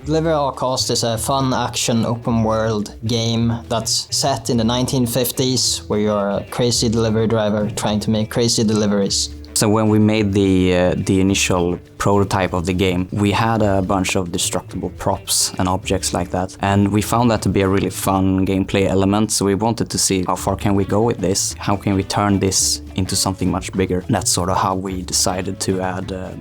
Deliver at All Costs is a fun action open world game that's set in the 1950s where you're a crazy delivery driver trying to make crazy deliveries. So when we made the initial prototype of the game, we had a bunch of destructible props and objects like that. And we found that to be a really fun gameplay element. So we wanted to see how far can we go with this? How can we turn this into something much bigger? That's sort of how we decided to add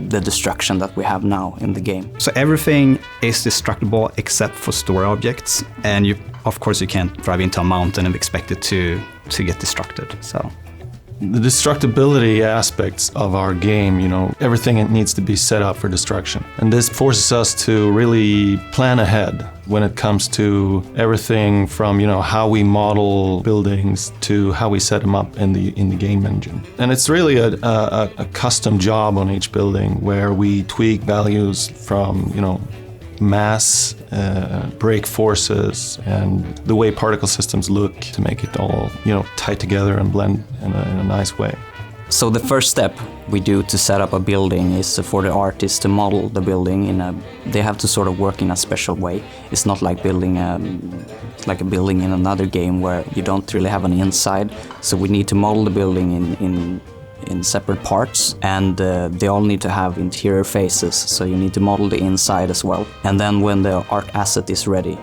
the destruction that we have now in the game. So everything is destructible except for store objects, and of course you can't drive into a mountain and expect it to get destructed. So the destructibility aspects of our game, everything needs to be set up for destruction. And this forces us to really plan ahead when it comes to everything from, how we model buildings to how we set them up in the game engine. And it's really a custom job on each building where we tweak values from, mass, brake forces, and the way particle systems look to make it all, tight together and blend in a nice way. So the first step we do to set up a building is for the artists to model the building they have to sort of work in a special way. It's not like building a building in another game where you don't really have an inside. So we need to model the building in separate parts, and they all need to have interior faces, so you need to model the inside as well. And then when the art asset is ready,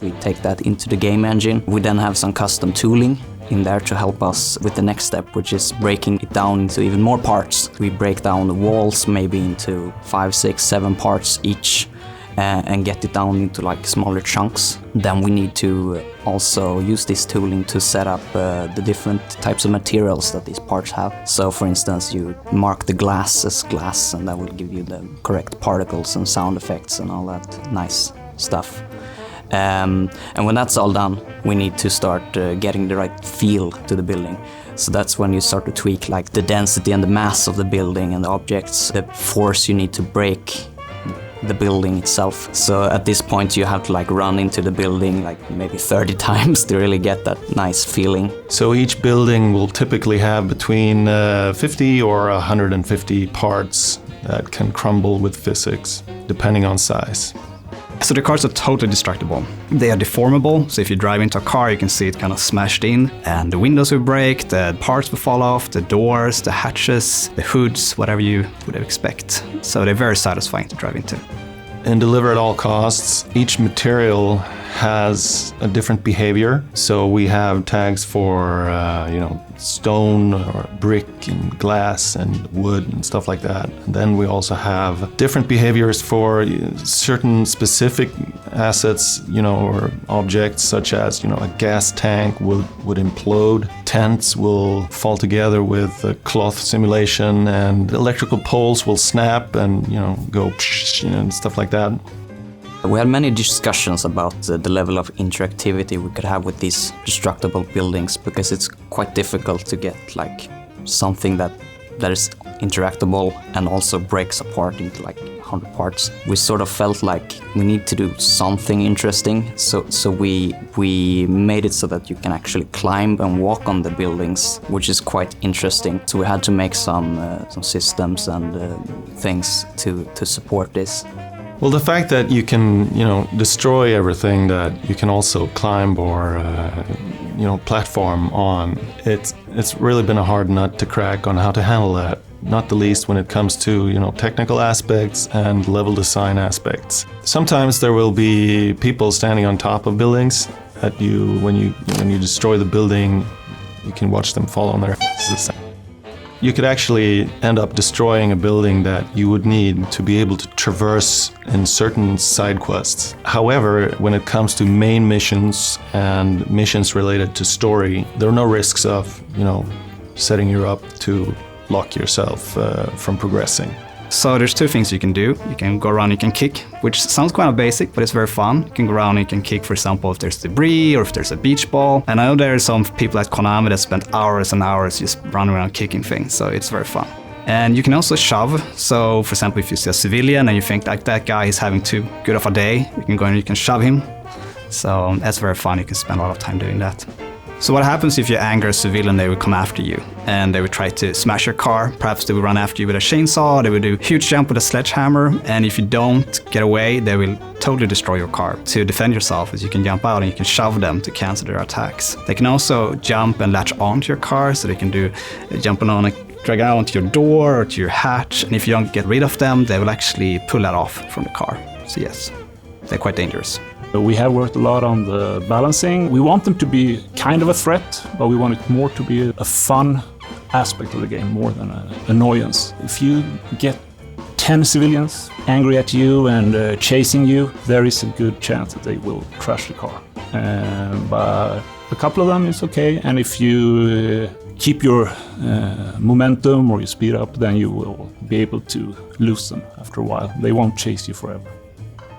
we take that into the game engine. We then have some custom tooling in there to help us with the next step, which is breaking it down into even more parts. We break down the walls maybe into 5, 6, 7 parts each, and get it down into smaller chunks. Then we need to also use this tooling to set up the different types of materials that these parts have. So for instance, you mark the glass as glass, and that will give you the correct particles and sound effects and all that nice stuff. And when that's all done, we need to start getting the right feel to the building. So that's when you start to tweak the density and the mass of the building and the objects, the force you need to break the building itself. So at this point you have to run into the building maybe 30 times to really get that nice feeling. So each building will typically have between 50 or 150 parts that can crumble with physics, depending on size. So the cars are totally destructible. They are deformable, so if you drive into a car you can see it kind of smashed in, and the windows will break, the parts will fall off, the doors, the hatches, the hoods, whatever you would expect. So they're very satisfying to drive into. And Deliver at All Costs, each material has a different behavior. So we have tags for, stone or brick and glass and wood and stuff like that. And then we also have different behaviors for certain specific assets, or objects such as, a gas tank would implode. Tents will fall together with a cloth simulation, and electrical poles will snap and, go and stuff like that. We had many discussions about the level of interactivity we could have with these destructible buildings, because it's quite difficult to get something that is interactable and also breaks apart into 100 parts. We sort of felt like we need to do something interesting, so we made it so that you can actually climb and walk on the buildings, which is quite interesting. So we had to make some systems and things to support this. Well, the fact that you can, destroy everything that you can also climb or, platform on, it's really been a hard nut to crack on how to handle that. Not the least when it comes to, technical aspects and level design aspects. Sometimes there will be people standing on top of buildings that when you destroy the building, you can watch them fall on their faces. You could actually end up destroying a building that you would need to be able to traverse in certain side quests. However, when it comes to main missions and missions related to story, there are no risks of, setting you up to block yourself from progressing. So there's 2 things you can do. You can go around, you can kick, which sounds kind of basic, but it's very fun. You can go around and you can kick, for example, if there's debris or if there's a beach ball. And I know there are some people at Konami that spend hours and hours just running around kicking things, so it's very fun. And you can also shove. So for example, if you see a civilian and you think that guy is having too good of a day, you can go and you can shove him. So that's very fun. You can spend a lot of time doing that. So what happens if you anger a civilian? They will come after you and they will try to smash your car. Perhaps they will run after you with a chainsaw, they will do a huge jump with a sledgehammer, and if you don't get away, they will totally destroy your car. To defend yourself, as you can jump out and you can shove them to cancel their attacks. They can also jump and latch onto your car, so they can do jumping on a drag out onto your door or to your hatch, and if you don't get rid of them, they will actually pull that off from the car. So yes, they're quite dangerous. We have worked a lot on the balancing. We want them to be kind of a threat, but we want it more to be a fun aspect of the game, more than an annoyance. If you get 10 civilians angry at you and chasing you, there is a good chance that they will crash the car. But a couple of them is okay, and if you keep your momentum or you speed up, then you will be able to lose them after a while. They won't chase you forever.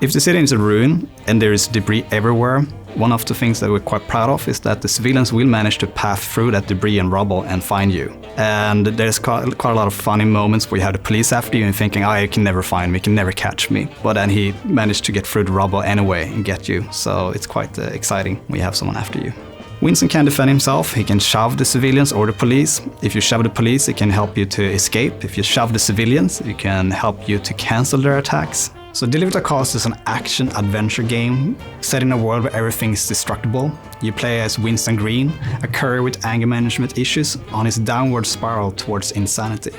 If the city is a ruin and there is debris everywhere, one of the things that we're quite proud of is that the civilians will manage to path through that debris and rubble and find you. And there's quite a lot of funny moments where you have the police after you and thinking, you can never find me, you can never catch me. But then he managed to get through the rubble anyway and get you. So it's quite exciting when you have someone after you. Winston can defend himself. He can shove the civilians or the police. If you shove the police, it can help you to escape. If you shove the civilians, it can help you to cancel their attacks. So Deliver the Cause is an action-adventure game set in a world where everything is destructible. You play as Winston Green, a courier with anger management issues on his downward spiral towards insanity.